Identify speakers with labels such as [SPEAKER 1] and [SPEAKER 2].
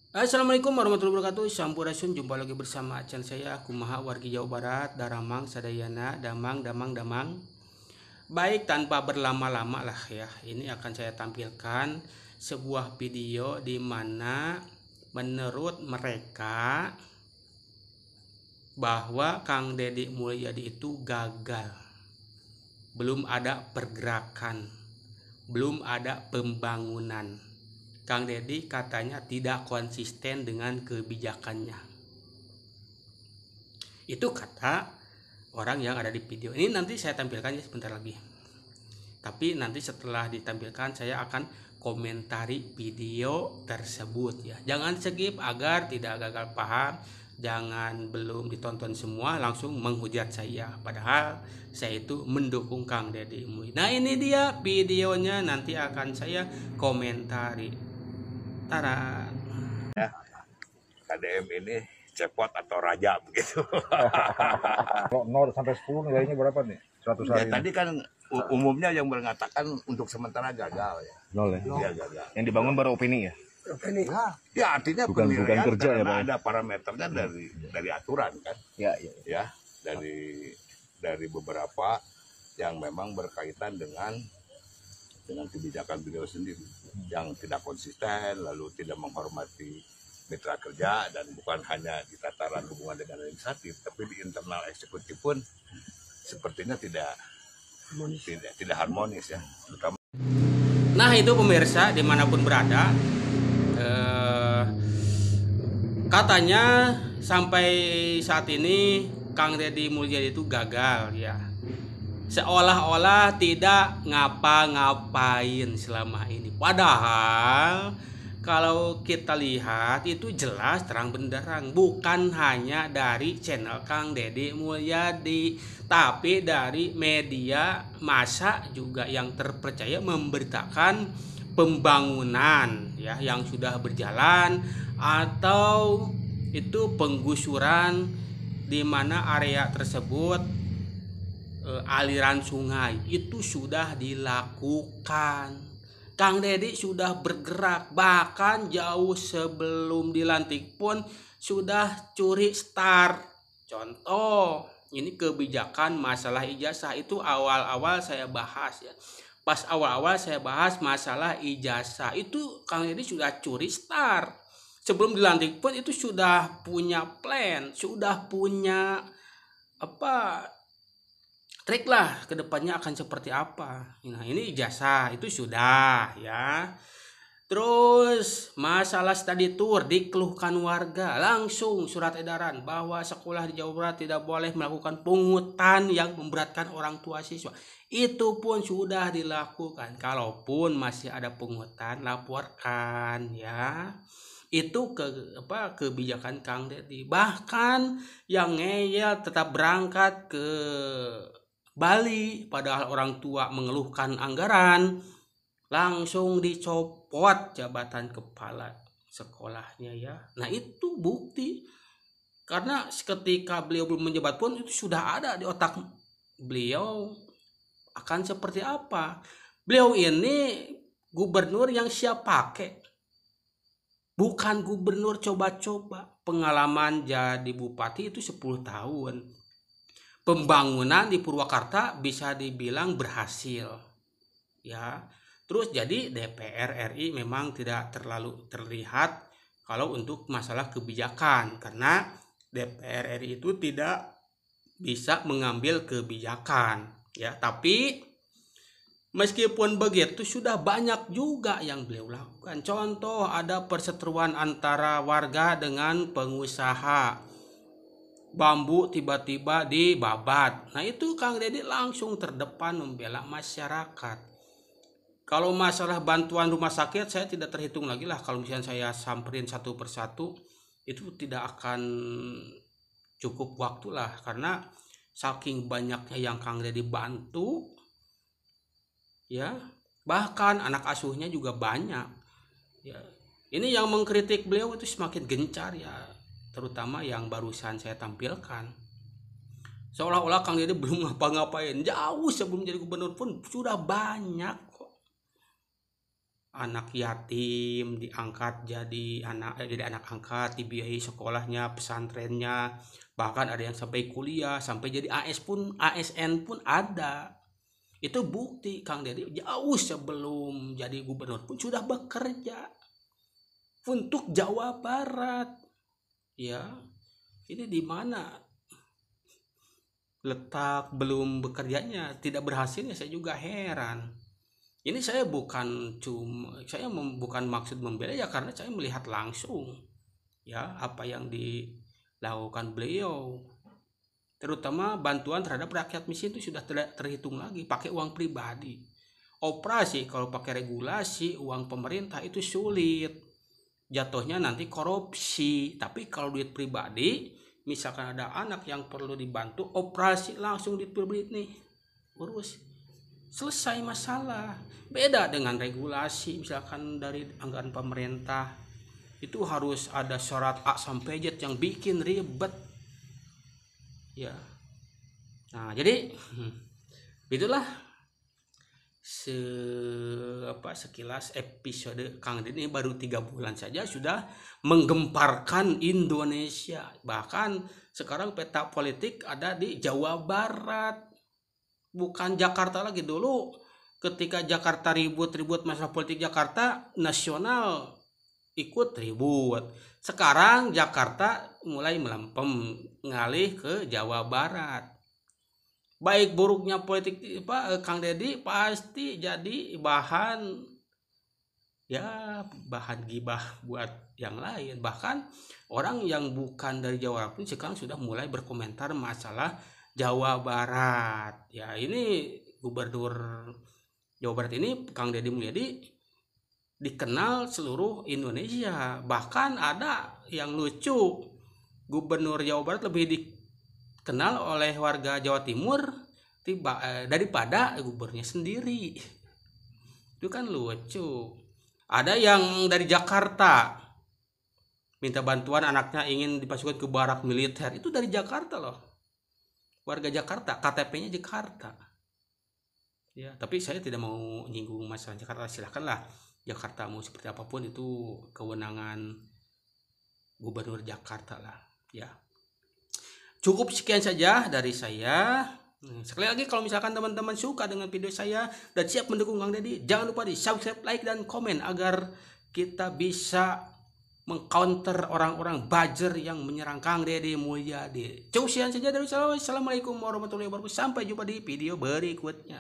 [SPEAKER 1] Assalamualaikum warahmatullahi wabarakatuh. Sampurasun, jumpa lagi bersama channel saya Kumaha Wargi Jawa Barat, Daramang Sadayana, Damang Damang Damang. Baik, tanpa berlama-lama lah ya. Ini akan saya tampilkan sebuah video di mana menurut mereka bahwa Kang Deddy Mulyadi itu gagal. Belum ada pergerakan, belum ada pembangunan. Kang Deddy katanya tidak konsisten dengan kebijakannya. Itu kata orang yang ada di video. Ini nanti saya tampilkan ya sebentar lagi. Tapi nanti setelah ditampilkan saya akan komentari video tersebut ya. Jangan skip agar tidak gagal paham. Jangan belum ditonton semua langsung menghujat saya. Padahal saya itu mendukung Kang Deddy Mulyadi. Nah ini dia videonya, nanti akan saya komentari. Tara.
[SPEAKER 2] Ya, KDM ini cepot atau raja begitu.
[SPEAKER 3] Kalau 0 sampai 10 nilainya berapa nih? 100
[SPEAKER 2] Ya,
[SPEAKER 3] hari.
[SPEAKER 2] tadi kan umumnya yang mengatakan untuk sementara gagal ya.
[SPEAKER 3] 0 ya?
[SPEAKER 2] Dia gagal.
[SPEAKER 3] Yang dibangun baru opini ya?
[SPEAKER 2] Ya artinya
[SPEAKER 3] Bukan
[SPEAKER 2] penilaian
[SPEAKER 3] kerja ya,
[SPEAKER 2] karena
[SPEAKER 3] Pak?
[SPEAKER 2] ada parameternya dari aturan kan.
[SPEAKER 3] Ya.
[SPEAKER 2] Ya, dari beberapa yang memang berkaitan dengan kebijakan beliau sendiri yang tidak konsisten, lalu tidak menghormati mitra kerja, dan bukan hanya di tataran hubungan dengan legislatif, tapi di internal eksekutif pun sepertinya tidak harmonis ya.
[SPEAKER 1] Nah itu pemirsa dimanapun berada, katanya sampai saat ini Kang Deddy Mulyadi itu gagal ya. Seolah-olah tidak ngapa-ngapain selama ini. Padahal kalau kita lihat itu jelas terang benderang, bukan hanya dari channel Kang Deddy Mulyadi, tapi dari media massa juga yang terpercaya memberitakan pembangunan ya yang sudah berjalan atau itu penggusuran di mana area tersebut aliran sungai itu sudah dilakukan. Kang Deddy sudah bergerak, bahkan jauh sebelum dilantik pun sudah curi start. Contoh, ini kebijakan masalah ijazah itu awal-awal saya bahas ya. Pas awal-awal saya bahas masalah ijazah itu Kang Deddy sudah curi start. Sebelum dilantik pun itu sudah punya plan, sudah punya trik lah kedepannya akan seperti apa. Nah ini ijazah itu sudah ya. Terus masalah study tour dikeluhkan warga, langsung surat edaran bahwa sekolah di Jawa Barat tidak boleh melakukan pungutan yang memberatkan orang tua siswa. Itu pun sudah dilakukan. Kalaupun masih ada pungutan, laporkan ya. Itu kebijakan Kang Deddy. Bahkan yang ngeyel tetap berangkat ke Bali, padahal orang tua mengeluhkan anggaran, langsung dicopot jabatan kepala sekolahnya ya. Nah itu bukti, karena ketika beliau belum menjabat pun itu sudah ada di otak beliau akan seperti apa. Beliau ini gubernur yang siap pakai, bukan gubernur coba-coba. Pengalaman jadi bupati itu 10 tahun. Pembangunan di Purwakarta bisa dibilang berhasil ya. Terus jadi DPR RI memang tidak terlalu terlihat kalau untuk masalah kebijakan, karena DPR RI itu tidak bisa mengambil kebijakan ya. Tapi meskipun begitu sudah banyak juga yang beliau lakukan. Contoh, ada perseteruan antara warga dengan pengusaha, bambu tiba-tiba dibabat. Nah itu Kang Deddy langsung terdepan membela masyarakat. Kalau masalah bantuan rumah sakit saya tidak terhitung lagi lah. Kalau misalnya saya samperin satu persatu itu tidak akan cukup waktu lah, karena saking banyaknya yang Kang Deddy bantu ya. Bahkan anak asuhnya juga banyak ya. Ini yang mengkritik beliau itu semakin gencar ya, terutama yang barusan saya tampilkan. Seolah-olah Kang Deddy belum ngapa-ngapain. Jauh sebelum jadi gubernur pun sudah banyak kok anak yatim diangkat jadi anak angkat, dibiayai sekolahnya, pesantrennya, bahkan ada yang sampai kuliah, sampai jadi ASN pun ada. Itu bukti Kang Deddy jauh sebelum jadi gubernur pun sudah bekerja untuk Jawa Barat. Ya, ini di mana letak belum bekerjanya, tidak berhasilnya, saya juga heran. Ini saya bukan maksud membela ya, karena saya melihat langsung ya apa yang dilakukan beliau, terutama bantuan terhadap rakyat miskin itu sudah tidak terhitung lagi pakai uang pribadi. Operasi kalau pakai regulasi uang pemerintah itu sulit, jatuhnya nanti korupsi. Tapi kalau duit pribadi, misalkan ada anak yang perlu dibantu, operasi langsung duit pribadi nih, urus, selesai masalah. Beda dengan regulasi, misalkan dari anggaran pemerintah itu harus ada syarat A sampai Z yang bikin ribet ya. Nah jadi itulah sekilas episode Kang Deddy. Ini baru 3 bulan saja sudah menggemparkan Indonesia. Bahkan sekarang peta politik ada di Jawa Barat, bukan Jakarta lagi. Dulu ketika Jakarta ribut masalah politik Jakarta, nasional ikut ribut. Sekarang Jakarta mulai melempem, ngalih ke Jawa Barat. Baik buruknya politik Kang Deddy pasti jadi bahan gibah buat yang lain. Bahkan orang yang bukan dari Jawa Barat pun sekarang sudah mulai berkomentar masalah Jawa Barat. Ya, ini gubernur Jawa Barat ini Kang Deddy Mulyadi dikenal seluruh Indonesia. Bahkan ada yang lucu, gubernur Jawa Barat lebih dikenal oleh warga Jawa Timur daripada gubernurnya sendiri. Itu kan lucu. Ada yang dari Jakarta minta bantuan, anaknya ingin dipasukkan ke barak militer, itu dari Jakarta loh, warga Jakarta, KTP-nya Jakarta ya. Tapi saya tidak mau nyinggung masalah Jakarta, silahkanlah Jakarta mau seperti apapun, itu kewenangan gubernur Jakarta lah ya. Cukup sekian saja dari saya. Sekali lagi, kalau misalkan teman-teman suka dengan video saya dan siap mendukung Kang Deddy, jangan lupa di subscribe, like, dan komen agar kita bisa mengcounter orang-orang buzzer yang menyerang Kang Deddy Mulyadi. Cukup sekian saja dari saya. Assalamualaikum warahmatullahi wabarakatuh. Sampai jumpa di video berikutnya.